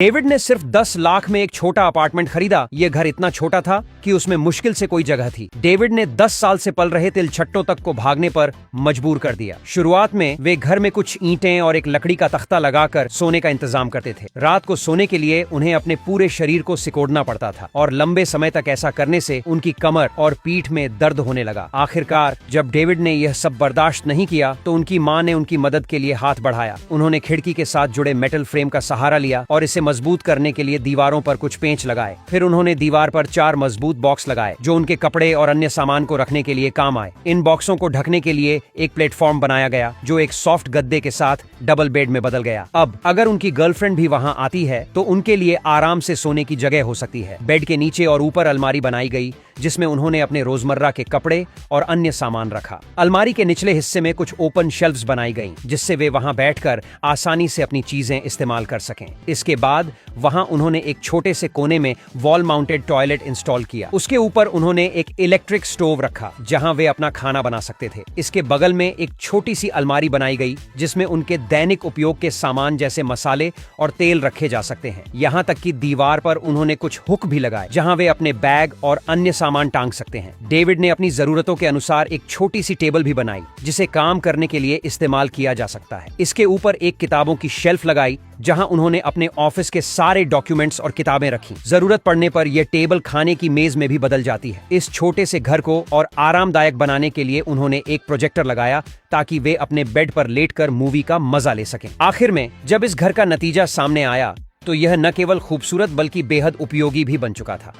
David ने सिर्फ 10 लाख में एक छोटा अपार्टमेंट खरीदा। ये घर इतना छोटा था कि उसमें मुश्किल से कोई जगह थी। डेविड ने 10 साल से पल रहे तिलछट्टों तक को भागने पर मजबूर कर दिया। शुरुआत में वे घर में कुछ ईंटें और एक लकड़ी का तख्ता लगाकर सोने का इंतजाम करते थे। रात को सोने के लिए उन्हें अपने पूरे शरीर को सिकोड़ना पड़ता था और लंबे समय तक ऐसा करने से उनकी कमर और पीठ में दर्द होने लगा। आखिरकार जब डेविड ने यह सब बर्दाश्त नहीं किया तो उनकी माँ ने उनकी मदद के लिए हाथ बढ़ाया। उन्होंने खिड़की के साथ जुड़े मेटल फ्रेम का सहारा लिया और इसे मजबूत करने के लिए दीवारों पर कुछ पेंच लगाए। फिर उन्होंने दीवार पर 4 मजबूत बॉक्स लगाए जो उनके कपड़े और अन्य सामान को रखने के लिए काम आए। इन बॉक्सों को ढकने के लिए एक प्लेटफॉर्म बनाया गया जो एक सॉफ्ट गद्दे के साथ डबल बेड में बदल गया। अब अगर उनकी गर्लफ्रेंड भी वहां आती है तो उनके लिए आराम से सोने की जगह हो सकती है। बेड के नीचे और ऊपर अलमारी बनाई गई जिसमें उन्होंने अपने रोजमर्रा के कपड़े और अन्य सामान रखा। अलमारी के निचले हिस्से में कुछ ओपन शेल्फ्स बनाई गईं जिससे वे वहां बैठकर आसानी से अपनी चीजें इस्तेमाल कर सकें। इसके बाद वहां उन्होंने एक छोटे से कोने में वॉल माउंटेड टॉयलेट इंस्टॉल किया। उसके ऊपर उन्होंने एक इलेक्ट्रिक स्टोव रखा जहां वे अपना खाना बना सकते थे। इसके बगल में एक छोटी सी अलमारी बनाई गई जिसमें उनके दैनिक उपयोग के सामान जैसे मसाले और तेल रखे जा सकते हैं। यहाँ तक कि दीवार पर उन्होंने कुछ हुक भी लगाए जहां वे अपने बैग और अन्य सामान टांग सकते हैं। डेविड ने अपनी जरूरतों के अनुसार एक छोटी सी टेबल भी बनाई जिसे काम करने के लिए इस्तेमाल किया जा सकता है। इसके ऊपर एक किताबों की शेल्फ लगाई जहां उन्होंने अपने ऑफिस के सारे डॉक्यूमेंट्स और किताबें रखी। जरूरत पड़ने पर यह टेबल खाने की मेज में भी बदल जाती है। इस छोटे से घर को और आरामदायक बनाने के लिए उन्होंने एक प्रोजेक्टर लगाया ताकि वे अपने बेड पर लेटकर मूवी का मजा ले सकें। आखिर में जब इस घर का नतीजा सामने आया तो यह न केवल खूबसूरत बल्कि बेहद उपयोगी भी बन चुका था।